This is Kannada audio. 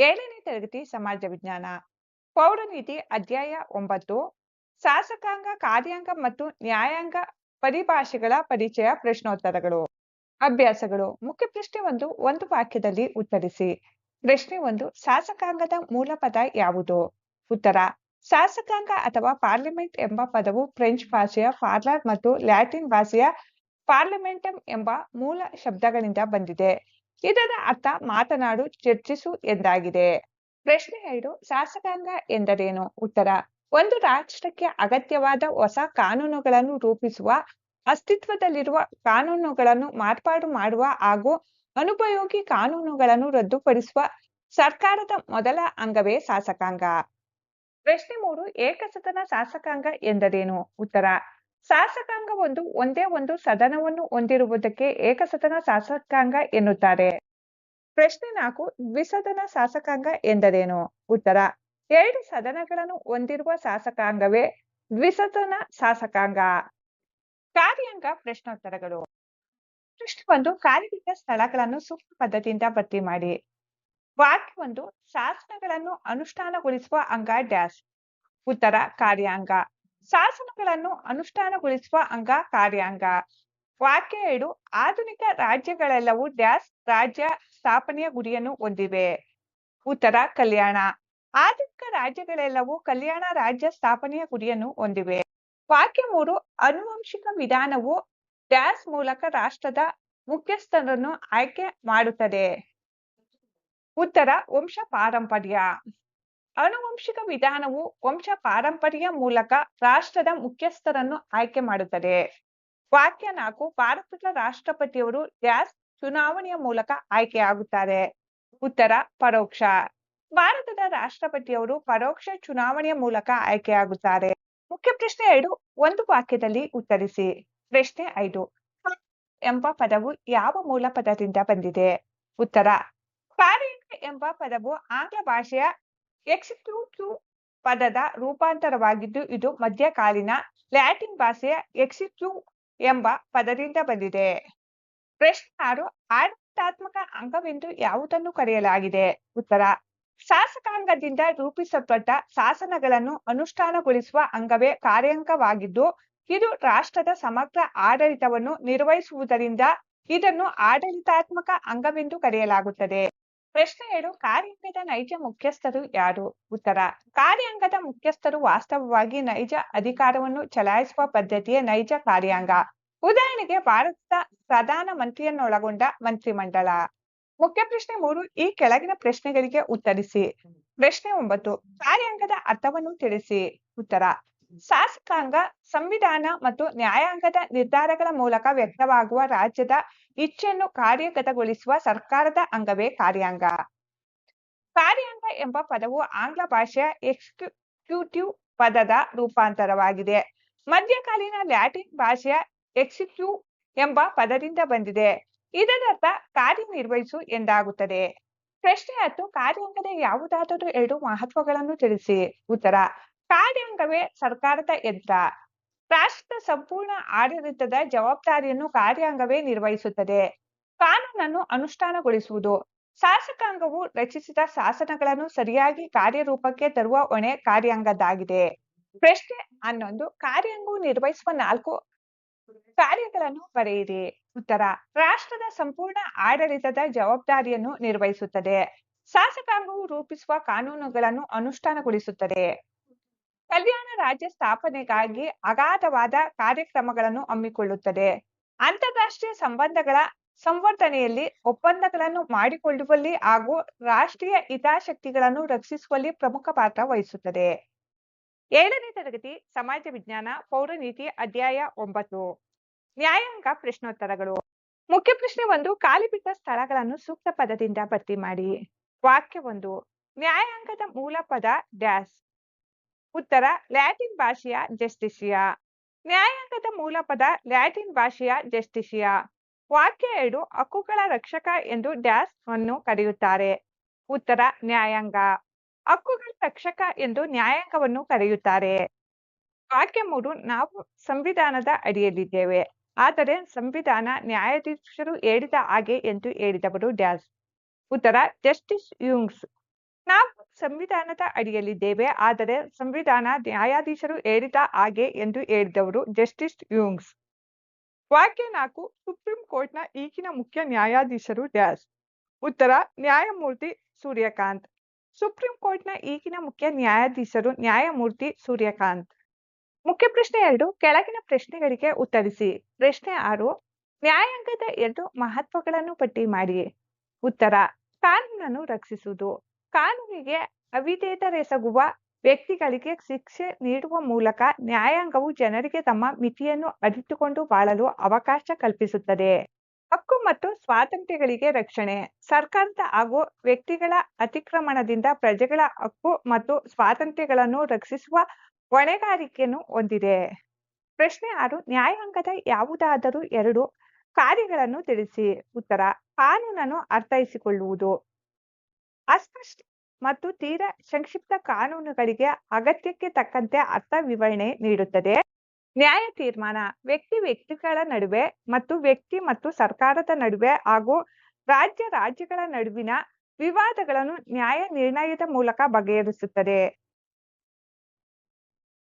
7ನೇ ತರಗತಿ ಸಮಾಜ ವಿಜ್ಞಾನ ಪೌರನೀತಿ ಅಧ್ಯಾಯ 9 ಶಾಸಕಾಂಗ ಕಾರ್ಯಾಂಗ ಮತ್ತು ನ್ಯಾಯಾಂಗ ಪರಿಭಾಷೆಗಳ ಪರಿಚಯ ಪ್ರಶ್ನೋತ್ತರಗಳು ಅಭ್ಯಾಸಗಳು ಮುಖ್ಯ ಪ್ರಶ್ನೆ ಒಂದು ವಾಕ್ಯದಲ್ಲಿ ಉತ್ತರಿಸಿ. ಪ್ರಶ್ನೆ 1 ಶಾಸಕಾಂಗದ ಮೂಲ ಪದ ಯಾವುದು? ಉತ್ತರ ಶಾಸಕಾಂಗ ಅಥವಾ ಪಾರ್ಲಿಮೆಂಟ್ ಎಂಬ ಪದವು ಫ್ರೆಂಚ್ ಭಾಷೆಯ ಪಾರ್ಲರ್ ಮತ್ತು ಲ್ಯಾಟಿನ್ ಭಾಷೆಯ ಪಾರ್ಲಿಮೆಂಟಮ್ ಎಂಬ ಮೂಲ ಶಬ್ದಗಳಿಂದ ಬಂದಿದೆ. ಇದರ ಅರ್ಥ ಮಾತನಾಡು, ಚರ್ಚಿಸು ಎಂದಾಗಿದೆ. ಪ್ರಶ್ನೆ 2 ಶಾಸಕಾಂಗ ಎಂದರೇನು? ಉತ್ತರ ಒಂದು ರಾಷ್ಟ್ರಕ್ಕೆ ಅಗತ್ಯವಾದ ಹೊಸ ಕಾನೂನುಗಳನ್ನು ರೂಪಿಸುವ, ಅಸ್ತಿತ್ವದಲ್ಲಿರುವ ಕಾನೂನುಗಳನ್ನು ಮಾರ್ಪಾಡು ಮಾಡುವ ಹಾಗೂ ಅನುಪಯೋಗಿ ಕಾನೂನುಗಳನ್ನು ರದ್ದುಪಡಿಸುವ ಸರ್ಕಾರದ ಮೊದಲ ಅಂಗವೇ ಶಾಸಕಾಂಗ. ಪ್ರಶ್ನೆ 3 ಏಕಸದನ ಶಾಸಕಾಂಗ ಎಂದರೇನು? ಉತ್ತರ ಶಾಸಕಾಂಗ ಒಂದೇ ಒಂದು ಸದನವನ್ನು ಹೊಂದಿರುವುದಕ್ಕೆ ಏಕಸದನ ಶಾಸಕಾಂಗ ಎನ್ನುತ್ತಾರೆ. ಪ್ರಶ್ನೆ 4 ದ್ವಿಸದನ ಶಾಸಕಾಂಗ ಎಂದರೇನು? ಉತ್ತರ 2 ಸದನಗಳನ್ನು ಹೊಂದಿರುವ ಶಾಸಕಾಂಗವೇ ದ್ವಿಸದನ ಶಾಸಕಾಂಗ. ಕಾರ್ಯಾಂಗ ಪ್ರಶ್ನೋತ್ತರಗಳು. ಪ್ರಶ್ನೆ 1 ಕಾರ್ಯವಿದ್ದ ಸ್ಥಳಗಳನ್ನು ಸೂಕ್ತ ಪದದಿಂದ ಭರ್ತಿ ಮಾಡಿ. ವಾಕ್ಯ 1 ಶಾಸನಗಳನ್ನು ಅನುಷ್ಠಾನಗೊಳಿಸುವ ಅಂಗ ಡ್ಯಾಶ್. ಉತ್ತರ ಕಾರ್ಯಾಂಗ. ಶಾಸನಗಳನ್ನು ಅನುಷ್ಠಾನಗೊಳಿಸುವ ಅಂಗ ಕಾರ್ಯಾಂಗ. ವಾಕ್ಯ 2 ಆಧುನಿಕ ರಾಜ್ಯಗಳೆಲ್ಲವೂ ಡ್ಯಾಶ್ ರಾಜ್ಯ ಸ್ಥಾಪನೆಯ ಗುರಿಯನ್ನು ಹೊಂದಿವೆ. ಉತ್ತರ ಕಲ್ಯಾಣ. ಆಧುನಿಕ ರಾಜ್ಯಗಳೆಲ್ಲವೂ ಕಲ್ಯಾಣ ರಾಜ್ಯ ಸ್ಥಾಪನೆಯ ಗುರಿಯನ್ನು ಹೊಂದಿವೆ. ವಾಕ್ಯ 3 ಆನುವಂಶಿಕ ವಿಧಾನವು ಡ್ಯಾಶ್ ಮೂಲಕ ರಾಷ್ಟ್ರದ ಮುಖ್ಯಸ್ಥರನ್ನು ಆಯ್ಕೆ ಮಾಡುತ್ತದೆ. ಉತ್ತರ ವಂಶ ಪಾರಂಪರ್ಯ. ಆನುವಂಶಿಕ ವಿಧಾನವು ವಂಶ ಪಾರಂಪರ್ಯ ಮೂಲಕ ರಾಷ್ಟ್ರದ ಮುಖ್ಯಸ್ಥರನ್ನು ಆಯ್ಕೆ ಮಾಡುತ್ತದೆ. ವಾಕ್ಯ 4 ಭಾರತದ ರಾಷ್ಟ್ರಪತಿಯವರು ಡ್ಯಾಶ್ ಚುನಾವಣೆಯ ಮೂಲಕ ಆಯ್ಕೆಯಾಗುತ್ತಾರೆ. ಉತ್ತರ ಪರೋಕ್ಷ. ಭಾರತದ ರಾಷ್ಟ್ರಪತಿಯವರು ಪರೋಕ್ಷ ಚುನಾವಣೆಯ ಮೂಲಕ ಆಯ್ಕೆಯಾಗುತ್ತಾರೆ. ಮುಖ್ಯ ಪ್ರಶ್ನೆ 2 ಒಂದು ವಾಕ್ಯದಲ್ಲಿ ಉತ್ತರಿಸಿ. ಪ್ರಶ್ನೆ 5 ಎಂಬ ಪದವು ಯಾವ ಮೂಲ ಪದದಿಂದ ಬಂದಿದೆ? ಉತ್ತರ ಕಾರ್ಯಾಂಗ ಎಂಬ ಪದವು ಆಂಗ್ಲ ಭಾಷೆಯ ಎಕ್ಸಿಕ್ಯೂಟಿವ್ ಪದದ ರೂಪಾಂತರವಾಗಿದ್ದು ಇದು ಮಧ್ಯಕಾಲೀನ ಲ್ಯಾಟಿನ್ ಭಾಷೆಯ ಎಕ್ಸಿಕ್ಯೂಟಿವ್ ಎಂಬ ಪದದಿಂದ ಬಂದಿದೆ. ಪ್ರಶ್ನೆ 6 ಆಡಳಿತಾತ್ಮಕ ಅಂಗವೆಂದು ಯಾವುದನ್ನು ಕರೆಯಲಾಗಿದೆ? ಉತ್ತರ ಶಾಸಕಾಂಗದಿಂದ ರೂಪಿಸಲ್ಪಟ್ಟ ಶಾಸನಗಳನ್ನು ಅನುಷ್ಠಾನಗೊಳಿಸುವ ಅಂಗವೇ ಕಾರ್ಯಾಂಗವಾಗಿದ್ದು ಇದು ರಾಷ್ಟ್ರದ ಸಮಗ್ರ ಆಡಳಿತವನ್ನು ನಿರ್ವಹಿಸುವುದರಿಂದ ಇದನ್ನು ಆಡಳಿತಾತ್ಮಕ ಅಂಗವೆಂದು ಕರೆಯಲಾಗುತ್ತದೆ. ಪ್ರಶ್ನೆ 7 ಕಾರ್ಯಾಂಗದ ನೈಜ ಮುಖ್ಯಸ್ಥರು ಯಾರು? ಉತ್ತರ ಕಾರ್ಯಾಂಗದ ಮುಖ್ಯಸ್ಥರು ವಾಸ್ತವವಾಗಿ ನೈಜ ಅಧಿಕಾರವನ್ನು ಚಲಾಯಿಸುವ ಪದ್ಧತಿಯೇ ನೈಜ ಕಾರ್ಯಾಂಗ. ಉದಾಹರಣೆಗೆ ಭಾರತದ ಪ್ರಧಾನ ಮಂತ್ರಿಯನ್ನೊಳಗೊಂಡ ಮಂತ್ರಿಮಂಡಲ. ಮುಖ್ಯ ಪ್ರಶ್ನೆ 3 ಈ ಕೆಳಗಿನ ಪ್ರಶ್ನೆಗಳಿಗೆ ಉತ್ತರಿಸಿ. ಪ್ರಶ್ನೆ 9 ಕಾರ್ಯಾಂಗದ ಅರ್ಥವನ್ನು ತಿಳಿಸಿ. ಉತ್ತರ ಶಾಸಕಾಂಗ ಸಂವಿಧಾನ ಮತ್ತು ನ್ಯಾಯಾಂಗದ ನಿರ್ಧಾರಗಳ ಮೂಲಕ ವ್ಯಕ್ತವಾಗುವ ರಾಜ್ಯದ ಇಚ್ಛೆಯನ್ನು ಕಾರ್ಯಗತಗೊಳಿಸುವ ಸರ್ಕಾರದ ಅಂಗವೇ ಕಾರ್ಯಾಂಗ. ಕಾರ್ಯಾಂಗ ಎಂಬ ಪದವು ಆಂಗ್ಲ ಭಾಷೆಯ ಎಕ್ಸಿಕ್ಯೂಟಿವ್ ಪದದ ರೂಪಾಂತರವಾಗಿದೆ. ಮಧ್ಯಕಾಲೀನ ಲ್ಯಾಟಿನ್ ಭಾಷೆಯ ಎಕ್ಸಿಕ್ಯೂಟಿವ್ ಎಂಬ ಪದದಿಂದ ಬಂದಿದೆ. ಇದರರ್ಥ ಕಾರ್ಯನಿರ್ವಹಿಸು ಎಂದಾಗುತ್ತದೆ. ಪ್ರಶ್ನೆ 10 ಕಾರ್ಯಾಂಗದ ಯಾವುದಾದರೂ 2 ಮಹತ್ವಗಳನ್ನು ತಿಳಿಸಿ. ಉತ್ತರ ಕಾರ್ಯಾಂಗವೇ ಸರ್ಕಾರದ ಯಂತ್ರ. ರಾಷ್ಟ್ರದ ಸಂಪೂರ್ಣ ಆಡಳಿತದ ಜವಾಬ್ದಾರಿಯನ್ನು ಕಾರ್ಯಾಂಗವೇ ನಿರ್ವಹಿಸುತ್ತದೆ. ಕಾನೂನನ್ನು ಅನುಷ್ಠಾನಗೊಳಿಸುವುದು. ಶಾಸಕಾಂಗವು ರಚಿಸಿದ ಶಾಸನಗಳನ್ನು ಸರಿಯಾಗಿ ಕಾರ್ಯರೂಪಕ್ಕೆ ತರುವ ಹೊಣೆ ಕಾರ್ಯಾಂಗದ್ದಾಗಿದೆ. ಪ್ರಶ್ನೆ 11 ಕಾರ್ಯಾಂಗವು ನಿರ್ವಹಿಸುವ 4 ಕಾರ್ಯಗಳನ್ನು ಬರೆಯಿರಿ. ಉತ್ತರ ರಾಷ್ಟ್ರದ ಸಂಪೂರ್ಣ ಆಡಳಿತದ ಜವಾಬ್ದಾರಿಯನ್ನು ನಿರ್ವಹಿಸುತ್ತದೆ. ಶಾಸಕಾಂಗವು ರೂಪಿಸುವ ಕಾನೂನುಗಳನ್ನು ಅನುಷ್ಠಾನಗೊಳಿಸುತ್ತದೆ. ಕಲ್ಯಾಣ ರಾಜ್ಯ ಸ್ಥಾಪನೆಗಾಗಿ ಅಗಾಧವಾದ ಕಾರ್ಯಕ್ರಮಗಳನ್ನು ಹಮ್ಮಿಕೊಳ್ಳುತ್ತದೆ. ಅಂತಾರಾಷ್ಟ್ರೀಯ ಸಂಬಂಧಗಳ ಸಂವರ್ಧನೆಯಲ್ಲಿ ಒಪ್ಪಂದಗಳನ್ನು ಮಾಡಿಕೊಳ್ಳುವಲ್ಲಿ ಹಾಗೂ ರಾಷ್ಟ್ರೀಯ ಹಿತಾಸಕ್ತಿಗಳನ್ನು ರಕ್ಷಿಸುವಲ್ಲಿ ಪ್ರಮುಖ ಪಾತ್ರ ವಹಿಸುತ್ತದೆ. 7ನೇ ತರಗತಿ ಸಮಾಜ ವಿಜ್ಞಾನ ಪೌರನೀತಿ ಅಧ್ಯಾಯ 9 ನ್ಯಾಯಾಂಗ ಪ್ರಶ್ನೋತ್ತರಗಳು. ಮುಖ್ಯ ಪ್ರಶ್ನೆ 1 ಖಾಲಿ ಬಿಟ್ಟ ಸ್ಥಳಗಳನ್ನು ಸೂಕ್ತ ಪದದಿಂದ ಭರ್ತಿ ಮಾಡಿ. ವಾಕ್ಯ 1 ನ್ಯಾಯಾಂಗದ ಮೂಲ ಪದ ಡ್ಯಾಶ್. ಉತ್ತರ ಲ್ಯಾಟಿನ್ ಭಾಷೆಯ ಜಸ್ಟಿಸಿಯಾ. ನ್ಯಾಯಾಂಗದ ಮೂಲ ಪದ ಲ್ಯಾಟಿನ್ ಭಾಷೆಯ ಜಸ್ಟಿಸಿಯಾ. ವಾಕ್ಯ 2 ಹಕ್ಕುಗಳ ರಕ್ಷಕ ಎಂದು ಡ್ಯಾಶ್ ಅನ್ನು ಕರೆಯುತ್ತಾರೆ. ಉತ್ತರ ನ್ಯಾಯಾಂಗ. ಹಕ್ಕುಗಳ ರಕ್ಷಕ ಎಂದು ನ್ಯಾಯಾಂಗವನ್ನು ಕರೆಯುತ್ತಾರೆ. ವಾಕ್ಯ 3 ನಾವು ಸಂವಿಧಾನದ ಅಡಿಯಲ್ಲಿದ್ದೇವೆ. ಆದರೆ ಸಂವಿಧಾನ ನ್ಯಾಯಾಧೀಶರು ಹೇಳಿದ ಹಾಗೆ ಎಂದು ಹೇಳಿದವರು ಡ್ಯಾಶ್. ಉತ್ತರ ಜಸ್ಟಿಸ್ ಯುಂಗ್ಸ್. ನಾವು ಸಂವಿಧಾನದ ಅಡಿಯಲ್ಲಿದ್ದೇವೆ, ಆದರೆ ಸಂವಿಧಾನ ನ್ಯಾಯಾಧೀಶರು ಹೇಳಿದ ಹಾಗೆ ಎಂದು ಹೇಳಿದವರು ಜಸ್ಟಿಸ್ ಯೂಂಗ್ಸ್. ವಾಕ್ಯ 4, ಸುಪ್ರೀಂ ಕೋರ್ಟ್ನ ಈಗಿನ ಮುಖ್ಯ ನ್ಯಾಯಾಧೀಶರು ಡ್ಯಾಶ್. ಉತ್ತರ ನ್ಯಾಯಮೂರ್ತಿ ಸೂರ್ಯಕಾಂತ್. ಸುಪ್ರೀಂ ಕೋರ್ಟ್ನ ಈಗಿನ ಮುಖ್ಯ ನ್ಯಾಯಾಧೀಶರು ನ್ಯಾಯಮೂರ್ತಿ ಸೂರ್ಯಕಾಂತ್. ಮುಖ್ಯ ಪ್ರಶ್ನೆ 2, ಕೆಳಗಿನ ಪ್ರಶ್ನೆಗಳಿಗೆ ಉತ್ತರಿಸಿ. ಪ್ರಶ್ನೆ 6, ನ್ಯಾಯಾಂಗದ 2 ಮಹತ್ವಗಳನ್ನು ಪಟ್ಟಿ ಮಾಡಿ. ಉತ್ತರ ಕಾನೂನನ್ನು ರಕ್ಷಿಸುವುದು. ಕಾನೂನಿಗೆ ಅವಿಧೇಯತೆರೆಸಗುವ ವ್ಯಕ್ತಿಗಳಿಗೆ ಶಿಕ್ಷೆ ನೀಡುವ ಮೂಲಕ ನ್ಯಾಯಾಂಗವು ಜನರಿಗೆ ತಮ್ಮ ಮಿತಿಯನ್ನು ಅರಿತುಕೊಂಡು ಬಾಳಲು ಅವಕಾಶ ಕಲ್ಪಿಸುತ್ತದೆ. ಹಕ್ಕು ಮತ್ತು ಸ್ವಾತಂತ್ರ್ಯಗಳಿಗೆ ರಕ್ಷಣೆ. ಸರ್ಕಾರದ ಹಾಗೂ ವ್ಯಕ್ತಿಗಳ ಅತಿಕ್ರಮಣದಿಂದ ಪ್ರಜೆಗಳ ಹಕ್ಕು ಮತ್ತು ಸ್ವಾತಂತ್ರ್ಯಗಳನ್ನು ರಕ್ಷಿಸುವ ಹೊಣೆಗಾರಿಕೆಯನ್ನು ಹೊಂದಿದೆ. ಪ್ರಶ್ನೆ 6, ನ್ಯಾಯಾಂಗದ ಯಾವುದಾದರೂ 2 ಕಾರ್ಯಗಳನ್ನು ತಿಳಿಸಿ. ಉತ್ತರ ಕಾನೂನನ್ನು ಅರ್ಥೈಸಿಕೊಳ್ಳುವುದು. ಅಸ್ಪಷ್ಟ ಮತ್ತು ತೀರಾ ಸಂಕ್ಷಿಪ್ತ ಕಾನೂನುಗಳಿಗೆ ಅಗತ್ಯಕ್ಕೆ ತಕ್ಕಂತೆ ಅರ್ಥ ವಿವರಣೆ ನೀಡುತ್ತದೆ. ನ್ಯಾಯ ತೀರ್ಮಾನ ವ್ಯಕ್ತಿಗಳ ನಡುವೆ ಮತ್ತು ವ್ಯಕ್ತಿ ಮತ್ತು ಸರ್ಕಾರದ ನಡುವೆ ಹಾಗೂ ರಾಜ್ಯಗಳ ನಡುವಿನ ವಿವಾದಗಳನ್ನು ನ್ಯಾಯ ನಿರ್ಣಯದ ಮೂಲಕ ಬಗೆಹರಿಸುತ್ತದೆ.